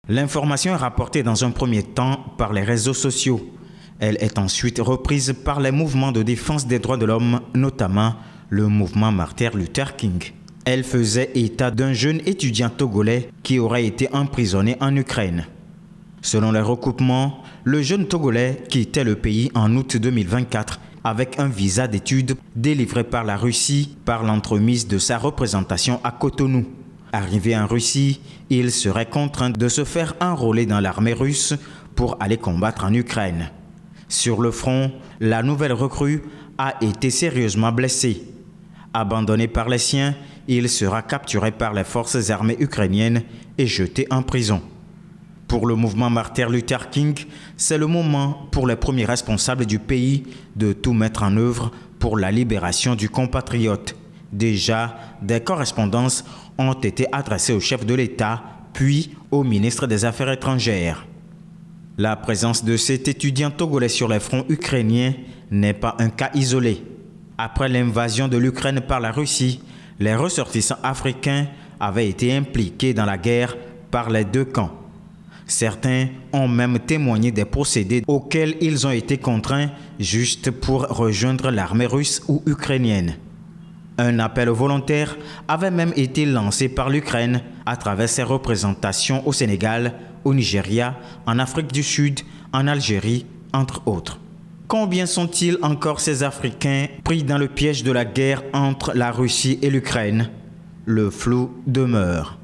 L'information est rapportée dans un premier temps par les réseaux sociaux. Elle est ensuite reprise par les mouvements de défense des droits de l'homme, notamment le mouvement Martin Luther King. Elle faisait état d'un jeune étudiant togolais qui aurait été emprisonné en Ukraine. Selon les recoupements, le jeune Togolais quittait le pays en août 2024 avec un visa d'études délivré par la Russie par l'entremise de sa représentation à Cotonou. Arrivé en Russie, il serait contraint de se faire enrôler dans l'armée russe pour aller combattre en Ukraine. Sur le front, la nouvelle recrue a été sérieusement blessée. Abandonné par les siens, il sera capturé par les forces armées ukrainiennes et jeté en prison. Pour le mouvement Martin Luther King, c'est le moment pour les premiers responsables du pays de tout mettre en œuvre pour la libération du compatriote. Déjà, des correspondances ont été adressées au chef de l'État, puis au ministre des Affaires étrangères. La présence de cet étudiant togolais sur les fronts ukrainiens n'est pas un cas isolé. Après l'invasion de l'Ukraine par la Russie, les ressortissants africains avaient été impliqués dans la guerre par les deux camps. Certains ont même témoigné des procédés auxquels ils ont été contraints juste pour rejoindre l'armée russe ou ukrainienne. Un appel volontaire avait même été lancé par l'Ukraine à travers ses représentations au Sénégal, au Nigeria, en Afrique du Sud, en Algérie, entre autres. Combien sont-ils encore ces Africains pris dans le piège de la guerre entre la Russie et l'Ukraine? Le flou demeure.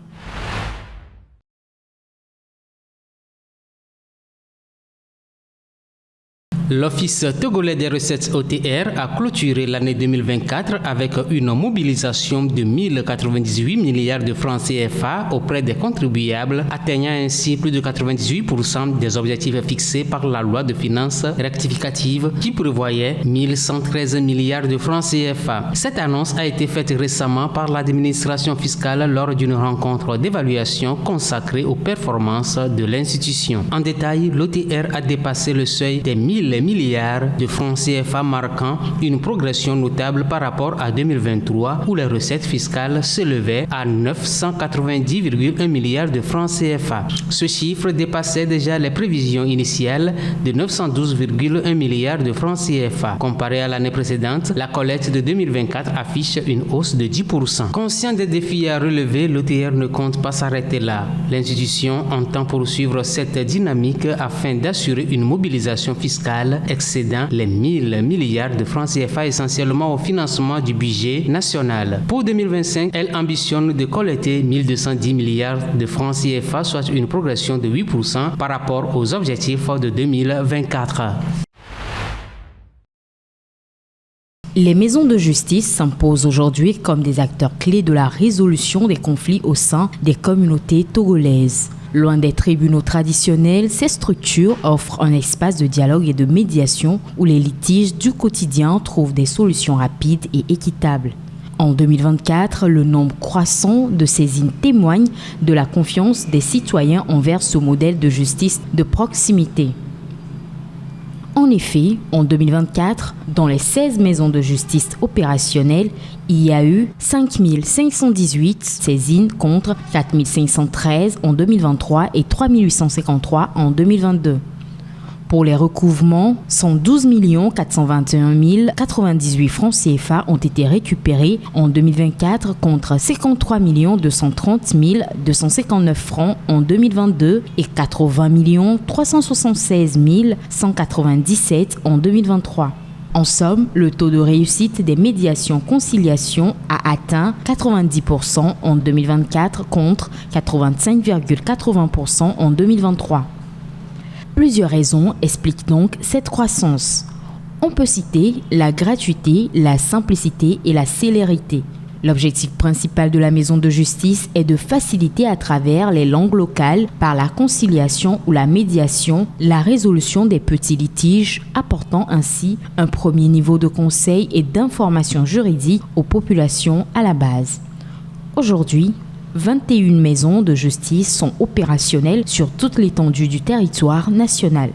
L'Office togolais des recettes OTR a clôturé l'année 2024 avec une mobilisation de 1098 milliards de francs CFA auprès des contribuables, atteignant ainsi plus de 98% des objectifs fixés par la loi de finances rectificative qui prévoyait 1113 milliards de francs CFA. Cette annonce a été faite récemment par l'administration fiscale lors d'une rencontre d'évaluation consacrée aux performances de l'institution. En détail, l'OTR a dépassé le seuil des 1000 milliards de francs CFA, marquant une progression notable par rapport à 2023 où les recettes fiscales s'élevaient à 990,1 milliards de francs CFA. Ce chiffre dépassait déjà les prévisions initiales de 912,1 milliards de francs CFA. Comparé à l'année précédente, la collecte de 2024 affiche une hausse de 10%. Conscient des défis à relever, l'OTR ne compte pas s'arrêter là. L'institution entend poursuivre cette dynamique afin d'assurer une mobilisation fiscale excédant les 1000 milliards de francs CFA essentiellement au financement du budget national. Pour 2025, elle ambitionne de collecter 1210 milliards de francs CFA, soit une progression de 8% par rapport aux objectifs de 2024. Les maisons de justice s'imposent aujourd'hui comme des acteurs clés de la résolution des conflits au sein des communautés togolaises. Loin des tribunaux traditionnels, ces structures offrent un espace de dialogue et de médiation où les litiges du quotidien trouvent des solutions rapides et équitables. En 2024, le nombre croissant de saisines témoigne de la confiance des citoyens envers ce modèle de justice de proximité. En effet, en 2024, dans les 16 maisons de justice opérationnelles, il y a eu 5 518 saisines contre 4 513 en 2023 et 3 853 en 2022. Pour les recouvrements, 112 421 098 francs CFA ont été récupérés en 2024 contre 53 230 259 francs en 2022 et 80 376 197 en 2023. En somme, le taux de réussite des médiations-conciliations a atteint 90% en 2024 contre 85,80% en 2023. Plusieurs raisons expliquent donc cette croissance. On peut citer la gratuité, la simplicité et la célérité. L'objectif principal de la maison de justice est de faciliter à travers les langues locales, par la conciliation ou la médiation, la résolution des petits litiges, apportant ainsi un premier niveau de conseil et d'information juridique aux populations à la base. Aujourd'hui, 21 maisons de justice sont opérationnelles sur toute l'étendue du territoire national.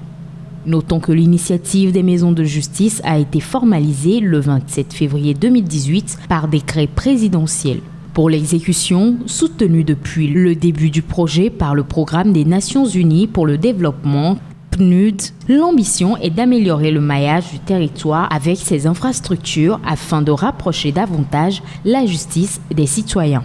Notons que l'initiative des maisons de justice a été formalisée le 27 février 2018 par décret présidentiel. Pour l'exécution, soutenue depuis le début du projet par le Programme des Nations Unies pour le développement, PNUD, l'ambition est d'améliorer le maillage du territoire avec ses infrastructures afin de rapprocher davantage la justice des citoyens.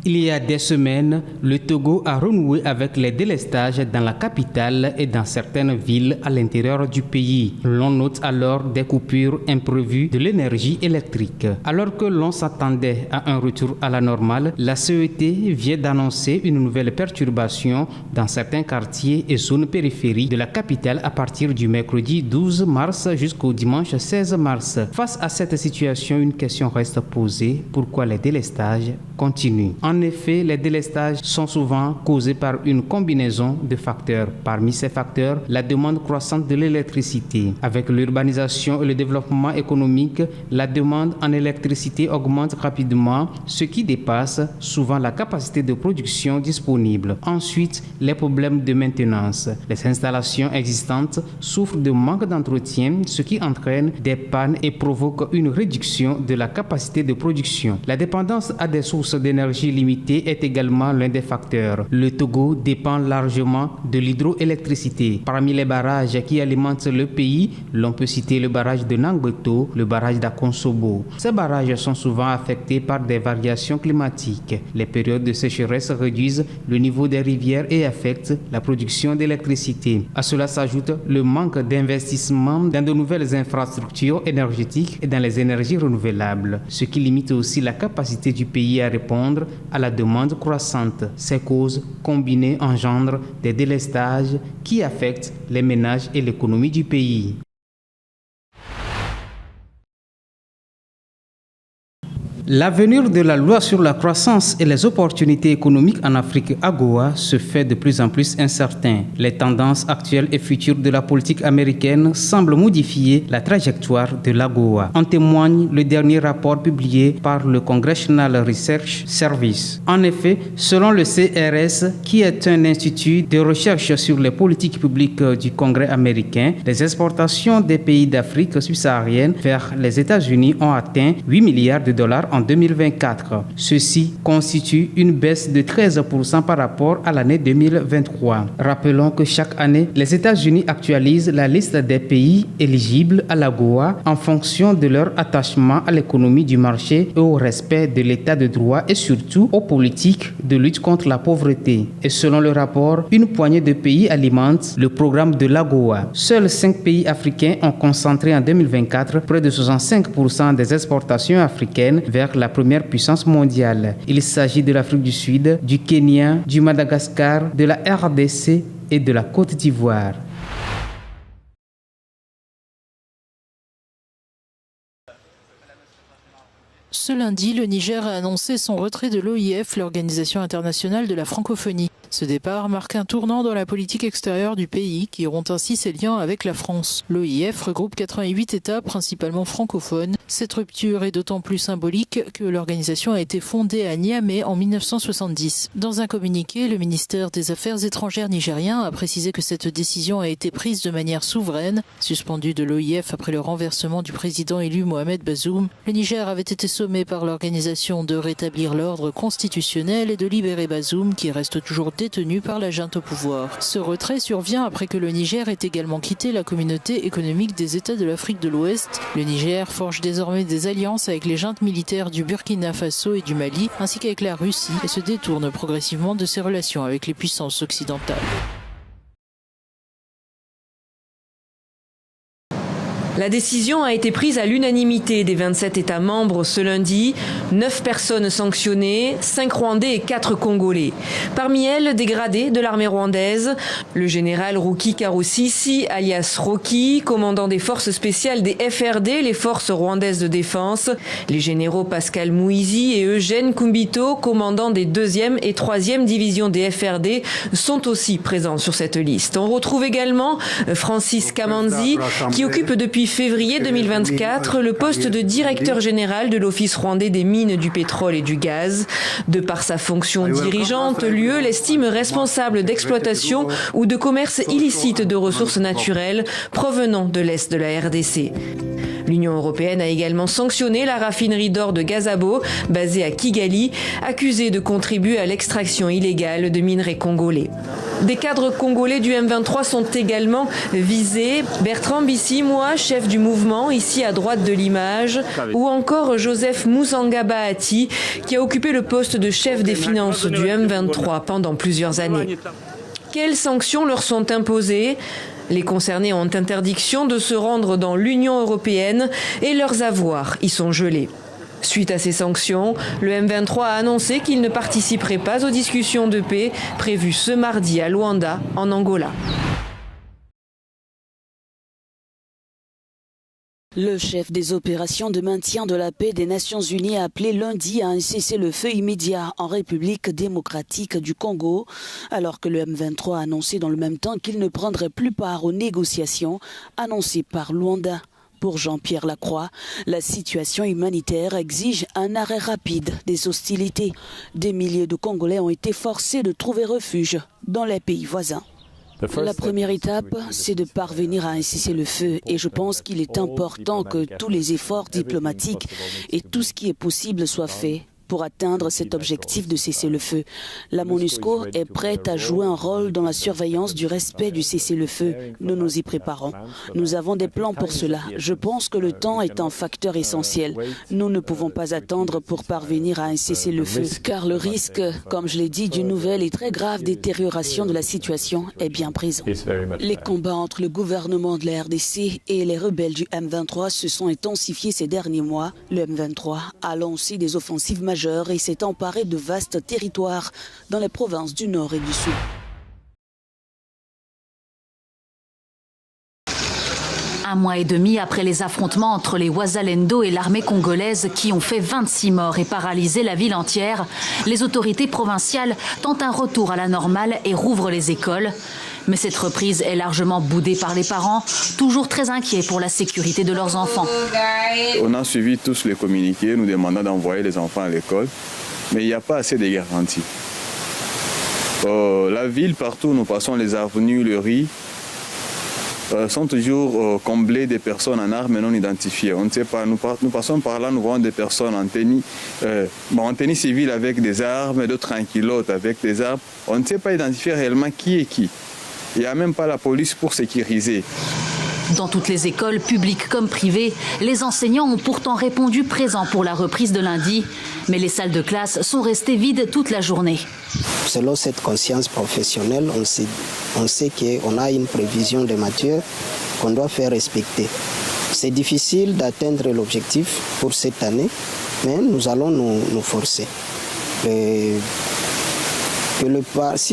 Il y a des semaines, le Togo a renoué avec les délestages dans la capitale et dans certaines villes à l'intérieur du pays. L'on note alors des coupures imprévues de l'énergie électrique. Alors que l'on s'attendait à un retour à la normale, la CET vient d'annoncer une nouvelle perturbation dans certains quartiers et zones périphériques de la capitale à partir du mercredi 12 mars jusqu'au dimanche 16 mars. Face à cette situation, une question reste posée. Pourquoi les délestages continuent? En effet, les délestages sont souvent causés par une combinaison de facteurs. Parmi ces facteurs, la demande croissante de l'électricité. Avec l'urbanisation et le développement économique, la demande en électricité augmente rapidement, ce qui dépasse souvent la capacité de production disponible. Ensuite, les problèmes de maintenance. Les installations existantes souffrent de manque d'entretien, ce qui entraîne des pannes et provoque une réduction de la capacité de production. La dépendance à des sources d'énergie limitée est également l'un des facteurs. Le Togo dépend largement de l'hydroélectricité. Parmi les barrages qui alimentent le pays, l'on peut citer le barrage de Nangoto, le barrage d'Akonsobo. Ces barrages sont souvent affectés par des variations climatiques. Les périodes de sécheresse réduisent le niveau des rivières et affectent la production d'électricité. À cela s'ajoute le manque d'investissement dans de nouvelles infrastructures énergétiques et dans les énergies renouvelables, ce qui limite aussi la capacité du pays à répondre à la demande croissante. Ces causes combinées engendrent des délestages qui affectent les ménages et l'économie du pays. L'avenir de la loi sur la croissance et les opportunités économiques en Afrique AGOA se fait de plus en plus incertain. Les tendances actuelles et futures de la politique américaine semblent modifier la trajectoire de l'AGOA. En témoigne le dernier rapport publié par le Congressional Research Service. En effet, selon le CRS, qui est un institut de recherche sur les politiques publiques du Congrès américain, les exportations des pays d'Afrique subsaharienne vers les États-Unis ont atteint 8 milliards de dollars en 2024. Ceci constitue une baisse de 13% par rapport à l'année 2023. Rappelons que chaque année, les États-Unis actualisent la liste des pays éligibles à l'AGOA en fonction de leur attachement à l'économie du marché et au respect de l'état de droit et surtout aux politiques de lutte contre la pauvreté. Et selon le rapport, une poignée de pays alimente le programme de l'AGOA. Seuls 5 pays africains ont concentré en 2024 près de 65% des exportations africaines vers la première puissance mondiale. Il s'agit de l'Afrique du Sud, du Kenya, du Madagascar, de la RDC et de la Côte d'Ivoire. Ce lundi, le Niger a annoncé son retrait de l'OIF, l'Organisation internationale de la francophonie. Ce départ marque un tournant dans la politique extérieure du pays qui rompt ainsi ses liens avec la France. L'OIF regroupe 88 États, principalement francophones. Cette rupture est d'autant plus symbolique que l'organisation a été fondée à Niamey en 1970. Dans un communiqué, le ministère des Affaires étrangères nigérien a précisé que cette décision a été prise de manière souveraine. Suspendu de l'OIF après le renversement du président élu Mohamed Bazoum, le Niger avait été sommé par l'organisation de rétablir l'ordre constitutionnel et de libérer Bazoum qui reste toujours détenu par la junte au pouvoir. Ce retrait survient après que le Niger ait également quitté la communauté économique des États de l'Afrique de l'Ouest. Le Niger forge désormais des alliances avec les juntes militaires du Burkina Faso et du Mali, ainsi qu'avec la Russie, et se détourne progressivement de ses relations avec les puissances occidentales. La décision a été prise à l'unanimité des 27 États membres ce lundi. 9 personnes sanctionnées, 5 Rwandais et 4 Congolais. Parmi elles, des gradés de l'armée rwandaise. Le général Ruki Karusisi, alias Rocky, commandant des forces spéciales des FRD, les forces rwandaises de défense. Les généraux Pascal Mouizi et Eugène Kumbito, commandant des 2e et 3e divisions des FRD, sont aussi présents sur cette liste. On retrouve également Francis Kamanzi, qui occupe depuis Depuis février 2024, le poste de directeur général de l'Office rwandais des mines du pétrole et du gaz. De par sa fonction dirigeante, l'UE l'estime responsable d'exploitation ou de commerce illicite de ressources naturelles provenant de l'Est de la RDC. L'Union européenne a également sanctionné la raffinerie d'or de Gazabo, basée à Kigali, accusée de contribuer à l'extraction illégale de minerais congolais. Des cadres congolais du M23 sont également visés. Bertrand Bisimwa, chef du mouvement, ici à droite de l'image, ou encore Joseph Musanga Bahati, qui a occupé le poste de chef des finances du M23 pendant plusieurs années. Quelles sanctions leur sont imposées ? Les concernés ont interdiction de se rendre dans l'Union européenne et leurs avoirs y sont gelés. Suite à ces sanctions, le M23 a annoncé qu'il ne participerait pas aux discussions de paix prévues ce mardi à Luanda, en Angola. Le chef des opérations de maintien de la paix des Nations Unies a appelé lundi à un cessez-le-feu immédiat en République démocratique du Congo, alors que le M23 a annoncé dans le même temps qu'il ne prendrait plus part aux négociations annoncées par Luanda. Pour Jean-Pierre Lacroix, la situation humanitaire exige un arrêt rapide des hostilités. Des milliers de Congolais ont été forcés de trouver refuge dans les pays voisins. La première étape, c'est de parvenir à un cessez-le-feu et je pense qu'il est important que tous les efforts diplomatiques et tout ce qui est possible soient faits pour atteindre cet objectif de cessez-le-feu. La MONUSCO est prête à jouer un rôle dans la surveillance du respect du cessez-le-feu. Nous nous y préparons. Nous avons des plans pour cela. Je pense que le temps est un facteur essentiel. Nous ne pouvons pas attendre pour parvenir à un cessez-le-feu, car le risque, comme je l'ai dit, d'une nouvelle et très grave détérioration de la situation est bien présent. Les combats entre le gouvernement de la RDC et les rebelles du M23 se sont intensifiés ces derniers mois. Le M23 a lancé des offensives majeures et s'est emparé de vastes territoires dans les provinces du Nord et du Sud. Un mois et demi après les affrontements entre les Wazalendo et l'armée congolaise qui ont fait 26 morts et paralysé la ville entière, les autorités provinciales tentent un retour à la normale et rouvrent les écoles. Mais cette reprise est largement boudée par les parents, toujours très inquiets pour la sécurité de leurs enfants. On a suivi tous les communiqués nous demandant d'envoyer les enfants à l'école, mais il n'y a pas assez de garanties. La ville, partout où nous passons, les avenues, le riz, sont toujours comblées de personnes en armes non identifiées. On ne sait pas, nous passons par là, nous voyons des personnes en tenue civile avec des armes, d'autres en culotte avec des armes. On ne sait pas identifier réellement qui est qui. Il n'y a même pas la police pour sécuriser. Dans toutes les écoles, publiques comme privées, les enseignants ont pourtant répondu présents pour la reprise de lundi. Mais les salles de classe sont restées vides toute la journée. Selon cette conscience professionnelle, on sait qu'on a une prévision de matière qu'on doit faire respecter. C'est difficile d'atteindre l'objectif pour cette année, mais nous allons nous forcer. Si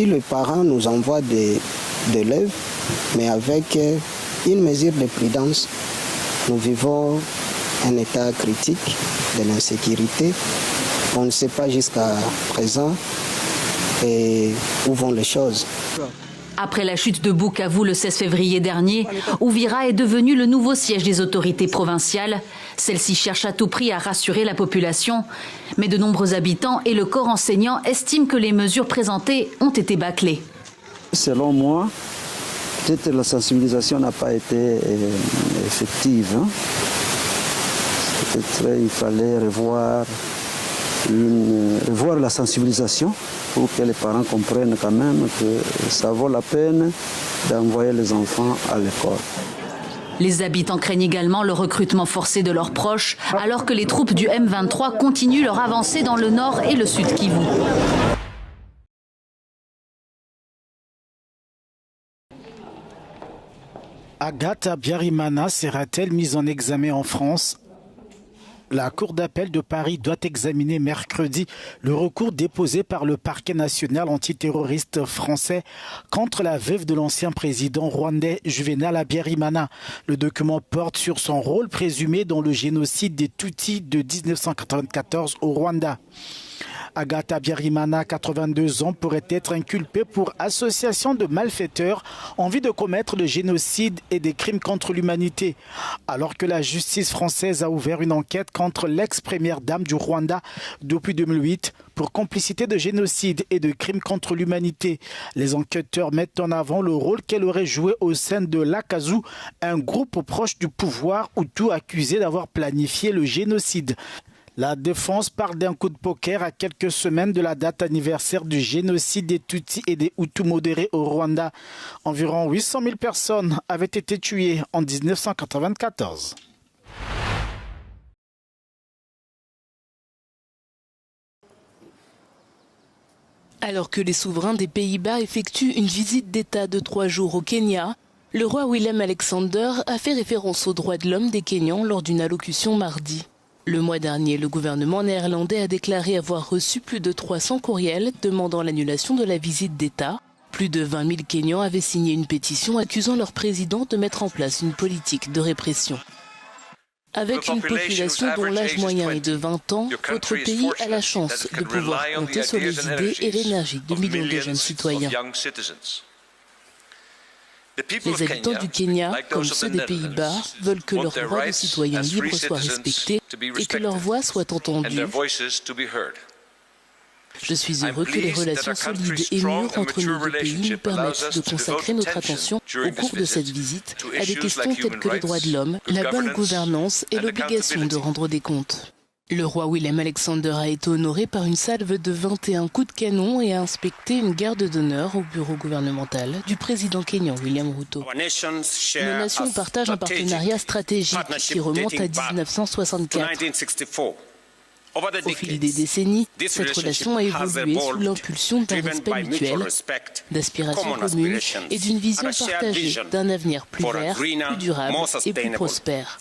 le parent nous envoie des élèves, mais avec une mesure de prudence, nous vivons un état critique de l'insécurité. On ne sait pas jusqu'à présent où vont les choses. Après la chute de Bukavu le 16 février dernier, Uvira est devenu le nouveau siège des autorités provinciales. Celles-ci cherchent à tout prix à rassurer la population. Mais de nombreux habitants et le corps enseignant estiment que les mesures présentées ont été bâclées. Selon moi, peut-être la sensibilisation n'a pas été effective. Peut-être il fallait revoir la sensibilisation pour que les parents comprennent quand même que ça vaut la peine d'envoyer les enfants à l'école. Les habitants craignent également le recrutement forcé de leurs proches, alors que les troupes du M23 continuent leur avancée dans le nord et le sud Kivu. Agatha Biarimana sera-t-elle mise en examen en France ? La Cour d'appel de Paris doit examiner mercredi le recours déposé par le parquet national antiterroriste français contre la veuve de l'ancien président rwandais Juvenal Habyarimana. Le document porte sur son rôle présumé dans le génocide des Tutsis de 1994 au Rwanda. Agatha Biarimana, 82 ans, pourrait être inculpée pour association de malfaiteurs en vue de commettre le génocide et des crimes contre l'humanité. Alors que la justice française a ouvert une enquête contre l'ex-première dame du Rwanda depuis 2008 pour complicité de génocide et de crimes contre l'humanité. Les enquêteurs mettent en avant le rôle qu'elle aurait joué au sein de l'Akazu, un groupe proche du pouvoir hutu accusé d'avoir planifié le génocide. La défense parle d'un coup de poker à quelques semaines de la date anniversaire du génocide des Tutsis et des Hutus modérés au Rwanda. Environ 800 000 personnes avaient été tuées en 1994. Alors que les souverains des Pays-Bas effectuent une visite d'État de 3 jours au Kenya, le roi Willem-Alexander a fait référence aux droits de l'homme des Kenyans lors d'une allocution mardi. Le mois dernier, le gouvernement néerlandais a déclaré avoir reçu plus de 300 courriels demandant l'annulation de la visite d'État. Plus de 20 000 Kenyans avaient signé une pétition accusant leur président de mettre en place une politique de répression. Avec une population dont l'âge moyen est de 20 ans, votre pays a la chance de pouvoir compter sur les idées et l'énergie de millions de jeunes citoyens. Les habitants du Kenya, comme ceux des Pays-Bas, veulent que leurs droits de citoyens libres soient respectés et que leur voix soit entendue. Je suis heureux que les relations solides et mûres entre nos deux pays nous permettent de consacrer notre attention au cours de cette visite à des questions telles que les droits de l'homme, la bonne gouvernance et l'obligation de rendre des comptes. Le roi Willem-Alexander a été honoré par une salve de 21 coups de canon et a inspecté une garde d'honneur au bureau gouvernemental du président kényan William Ruto. Nos nations partagent un partenariat stratégique qui remonte à 1964. Au fil des décennies, cette relation a évolué sous l'impulsion d'un respect mutuel, d'aspirations communes et d'une vision partagée d'un avenir plus vert, plus durable et plus prospère.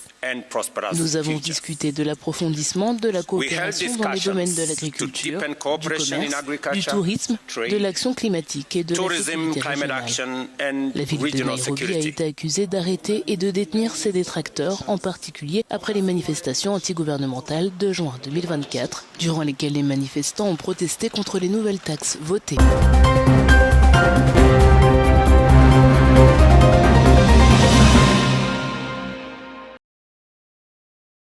Nous avons discuté de l'approfondissement de la coopération dans les domaines de l'agriculture, du commerce, du tourisme, de l'action climatique et de la sécurité régionale. La ville de Nairobi a été accusée d'arrêter et de détenir ses détracteurs, en particulier après les manifestations antigouvernementales de juin 2024, durant lesquelles les manifestants ont protesté contre les nouvelles taxes votées.